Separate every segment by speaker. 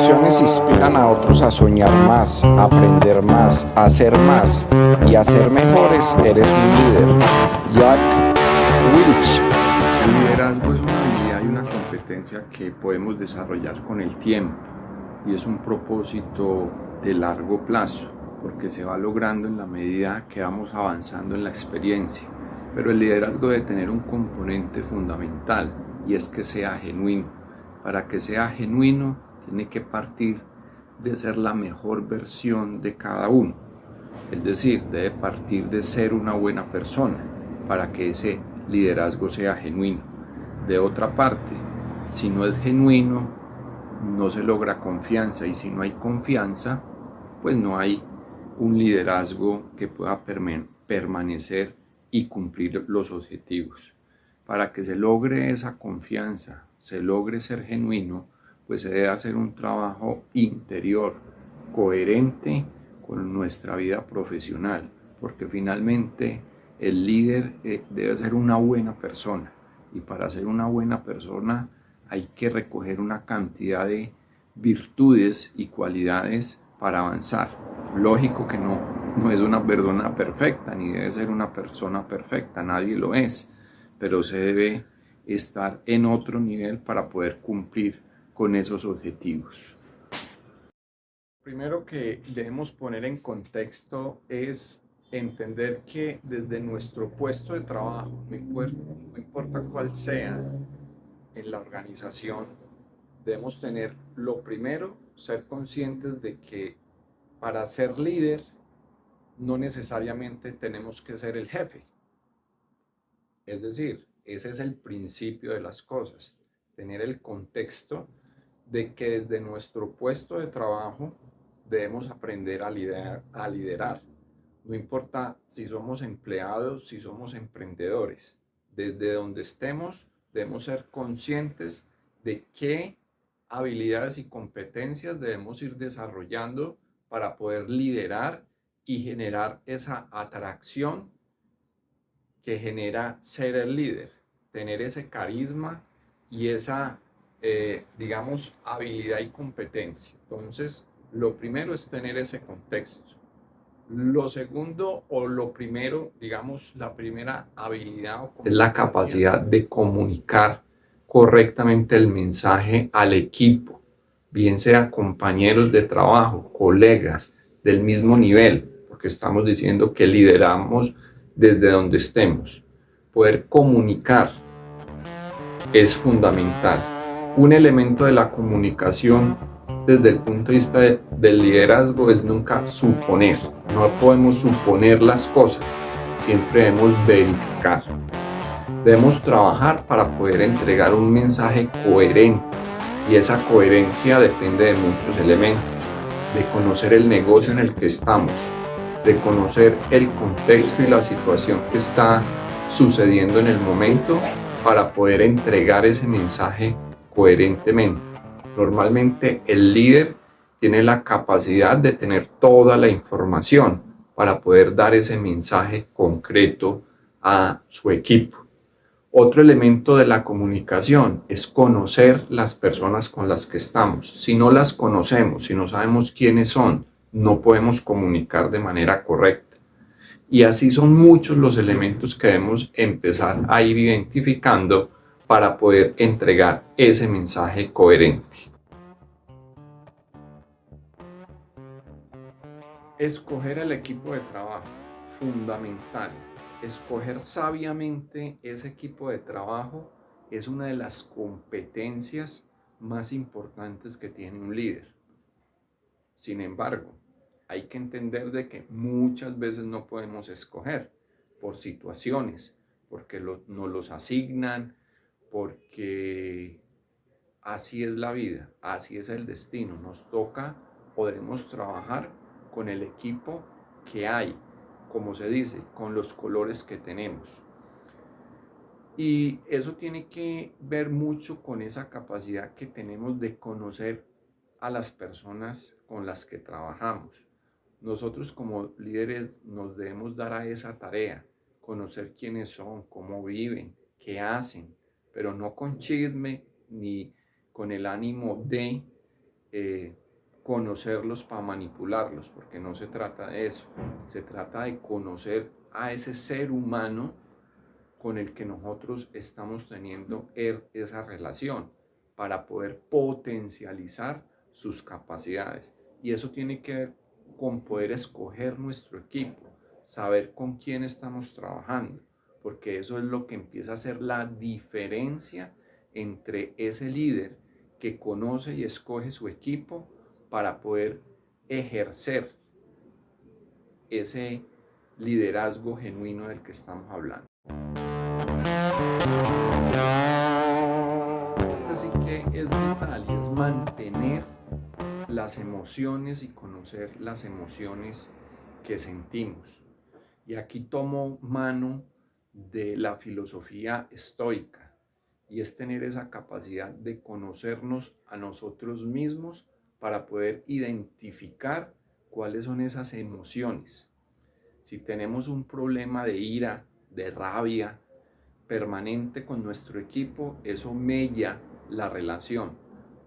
Speaker 1: acciones inspiran a otros a soñar más, a aprender más, a hacer más y a ser mejores, eres un líder. Jack Welch.
Speaker 2: El liderazgo es una habilidad y una competencia que podemos desarrollar con el tiempo y es un propósito de largo plazo porque se va logrando en la medida que vamos avanzando en la experiencia. Pero el liderazgo debe tener un componente fundamental y es que sea genuino. Para que sea genuino tiene que partir de ser la mejor versión de cada uno. Es decir, debe partir de ser una buena persona para que ese liderazgo sea genuino. De otra parte, si no es genuino, no se logra confianza y si no hay confianza, pues no hay un liderazgo que pueda permanecer y cumplir los objetivos. Para que se logre esa confianza, se logre ser genuino, pues se debe hacer un trabajo interior coherente con nuestra vida profesional, porque finalmente el líder debe ser una buena persona y para ser una buena persona hay que recoger una cantidad de virtudes y cualidades para avanzar. Lógico que no es una persona perfecta, ni debe ser una persona perfecta, nadie lo es, pero se debe estar en otro nivel para poder cumplir con esos objetivos. Primero que debemos poner en contexto es entender que desde nuestro puesto de trabajo, no importa cuál sea en la organización, debemos tener lo primero, ser conscientes de que para ser líder no necesariamente tenemos que ser el jefe. Es decir, ese es el principio de las cosas, tener el contexto de que desde nuestro puesto de trabajo debemos aprender a liderar. No importa si somos empleados, si somos emprendedores, desde donde estemos debemos ser conscientes de qué habilidades y competencias debemos ir desarrollando para poder liderar y generar esa atracción que genera ser el líder, tener ese carisma y esa, digamos, habilidad y competencia. Entonces, lo primero es tener ese contexto. Lo segundo o lo primero, digamos, la primera habilidad es la capacidad de comunicar correctamente el mensaje al equipo, bien sea compañeros de trabajo, colegas del mismo nivel, porque estamos diciendo que lideramos desde donde estemos. Poder comunicar es fundamental. Un elemento de la comunicación desde el punto de vista del liderazgo es nunca suponer. No podemos suponer las cosas, siempre debemos verificar. Debemos trabajar para poder entregar un mensaje coherente y esa coherencia depende de muchos elementos, de conocer el negocio en el que estamos, de conocer el contexto y la situación que está sucediendo en el momento para poder entregar ese mensaje coherentemente. Normalmente el líder tiene la capacidad de tener toda la información para poder dar ese mensaje concreto a su equipo. Otro elemento de la comunicación es conocer las personas con las que estamos. Si no las conocemos, si no sabemos quiénes son, no podemos comunicar de manera correcta. Y así son muchos los elementos que debemos empezar a ir identificando para poder entregar ese mensaje coherente. Escoger el equipo de trabajo, fundamental. Escoger sabiamente ese equipo de trabajo es una de las competencias más importantes que tiene un líder. Sin embargo, hay que entender de que muchas veces no podemos escoger por situaciones, porque nos los asignan, porque así es la vida, así es el destino. Nos toca, podemos trabajar con el equipo que hay, como se dice, con los colores que tenemos. Y eso tiene que ver mucho con esa capacidad que tenemos de conocer a las personas con las que trabajamos. Nosotros como líderes nos debemos dar a esa tarea, conocer quiénes son, cómo viven, qué hacen, pero no con chisme ni con el ánimo de eh, conocerlos para manipularlos, porque no se trata de eso, se trata de conocer a ese ser humano con el que nosotros estamos teniendo esa relación para poder potencializar sus capacidades. Y eso tiene que ver con poder escoger nuestro equipo, saber con quién estamos trabajando, porque eso es lo que empieza a hacer la diferencia entre ese líder que conoce y escoge su equipo para poder ejercer ese liderazgo genuino del que estamos hablando. Esta sí que es vital y es mantener las emociones y conocer las emociones que sentimos. Y aquí tomo mano de la filosofía estoica y es tener esa capacidad de conocernos a nosotros mismos para poder identificar cuáles son esas emociones. Si tenemos un problema de ira, de rabia permanente con nuestro equipo, eso mella la relación.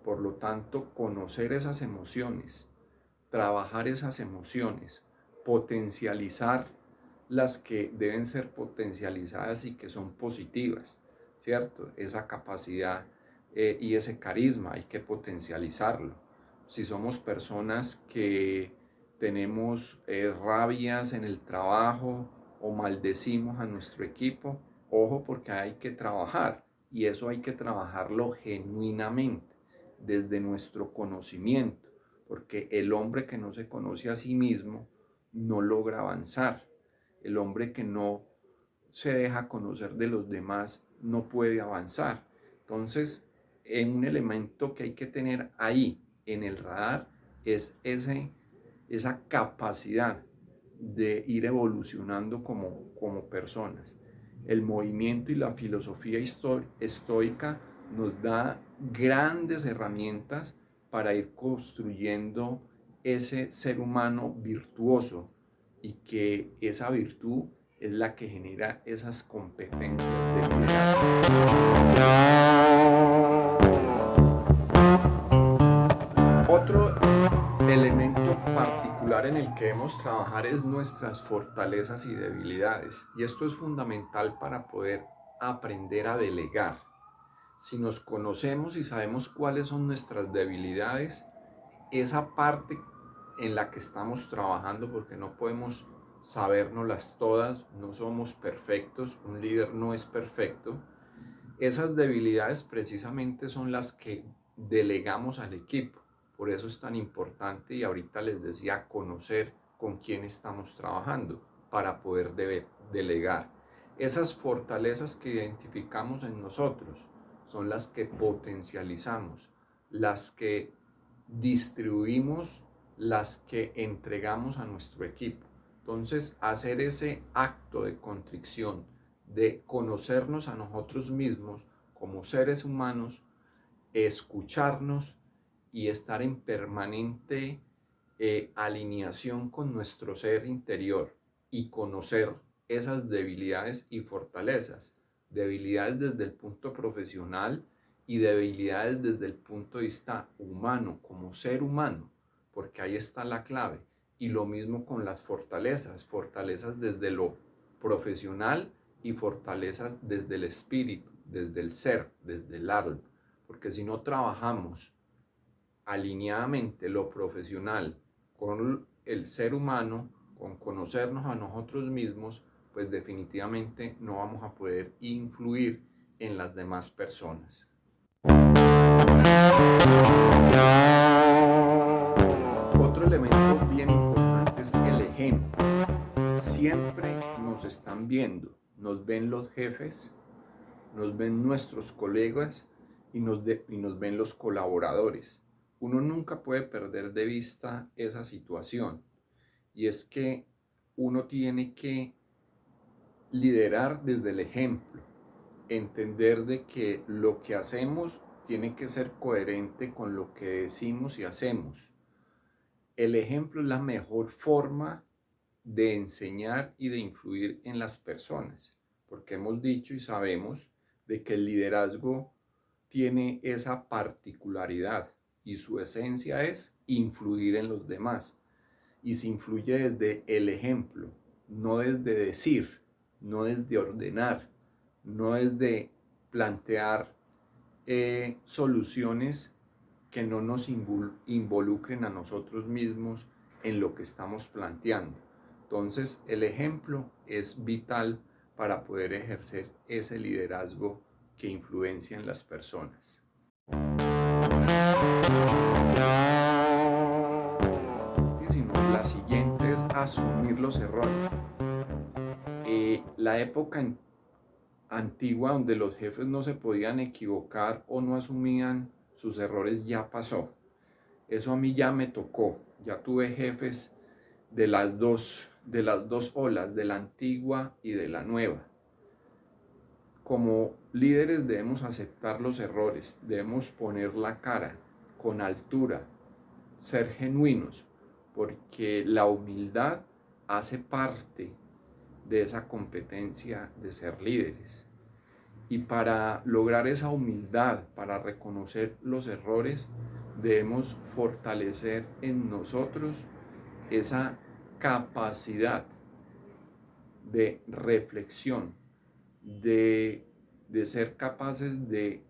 Speaker 2: Por lo tanto, conocer esas emociones, trabajar esas emociones, potencializar las que deben ser potencializadas y que son positivas, ¿cierto? Esa capacidad y ese carisma hay que potencializarlo. Si somos personas que tenemos rabias en el trabajo o maldecimos a nuestro equipo, ojo porque hay que trabajar y eso hay que trabajarlo genuinamente desde nuestro conocimiento, porque el hombre que no se conoce a sí mismo no logra avanzar. El hombre que no se deja conocer de los demás no puede avanzar. Entonces, un elemento que hay que tener ahí en el radar es esa capacidad de ir evolucionando como personas. El movimiento y la filosofía estoica nos da grandes herramientas para ir construyendo ese ser humano virtuoso y que esa virtud es la que genera esas competencias de liderazgo. Otro elemento particular en el que debemos trabajar es nuestras fortalezas y debilidades. Y esto es fundamental para poder aprender a delegar. Si nos conocemos y sabemos cuáles son nuestras debilidades, esa parte en la que estamos trabajando, porque no podemos sabérnoslas todas, no somos perfectos, un líder no es perfecto, esas debilidades precisamente son las que delegamos al equipo. Por eso es tan importante, y ahorita les decía, conocer con quién estamos trabajando para poder delegar. Esas fortalezas que identificamos en nosotros son las que potencializamos, las que distribuimos, las que entregamos a nuestro equipo. Entonces, hacer ese acto de contrición, de conocernos a nosotros mismos como seres humanos, escucharnos y estar en permanente alineación con nuestro ser interior y conocer esas debilidades y fortalezas. Debilidades desde el punto profesional y debilidades desde el punto de vista humano, como ser humano, porque ahí está la clave. Y lo mismo con las fortalezas, fortalezas desde lo profesional y fortalezas desde el espíritu, desde el ser, desde el alma. Porque si no trabajamos alineadamente lo profesional con el ser humano, con conocernos a nosotros mismos, pues definitivamente no vamos a poder influir en las demás personas. Otro elemento bien importante es el ejemplo. Siempre nos están viendo, nos ven los jefes, nos ven nuestros colegas y nos ven los colaboradores. Uno nunca puede perder de vista esa situación, y es que uno tiene que liderar desde el ejemplo, entender de que lo que hacemos tiene que ser coherente con lo que decimos y hacemos. El ejemplo es la mejor forma de enseñar y de influir en las personas, porque hemos dicho y sabemos de que el liderazgo tiene esa particularidad y su esencia es influir en los demás. Y se influye desde el ejemplo, no desde decir, no desde ordenar, no desde plantear soluciones que no nos involucren a nosotros mismos en lo que estamos planteando. Entonces, el ejemplo es vital para poder ejercer ese liderazgo que influencia en las personas. La siguiente es asumir los errores. La época antigua donde los jefes no se podían equivocar o no asumían sus errores ya pasó. Eso a mí ya me tocó. Ya tuve jefes de las dos olas, de la antigua y de la nueva. Como líderes debemos aceptar los errores, debemos poner la cara con altura, ser genuinos, porque la humildad hace parte de esa competencia de ser líderes. Y para lograr esa humildad, para reconocer los errores, debemos fortalecer en nosotros esa capacidad de reflexión, de ser capaces de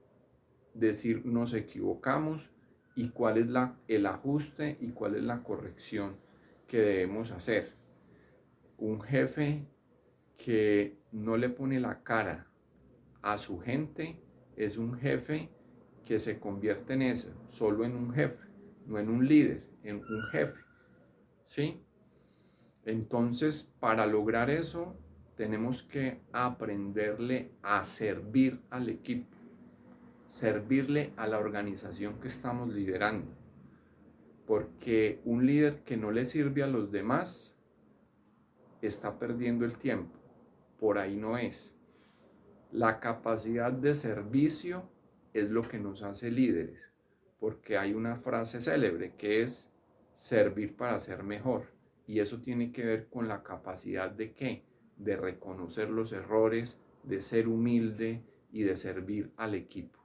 Speaker 2: decir nos equivocamos y cuál es el ajuste y cuál es la corrección que debemos hacer. Un jefe que no le pone la cara a su gente es un jefe que se convierte en eso, solo en un jefe, no en un líder, en un jefe. ¿Sí? Entonces, para lograr eso, tenemos que aprenderle a servir al equipo, servirle a la organización que estamos liderando. Porque un líder que no le sirve a los demás está perdiendo el tiempo. Por ahí no es. La capacidad de servicio es lo que nos hace líderes, porque hay una frase célebre que es servir para ser mejor, y eso tiene que ver con la capacidad de ¿qué? De reconocer los errores, de ser humilde y de servir al equipo.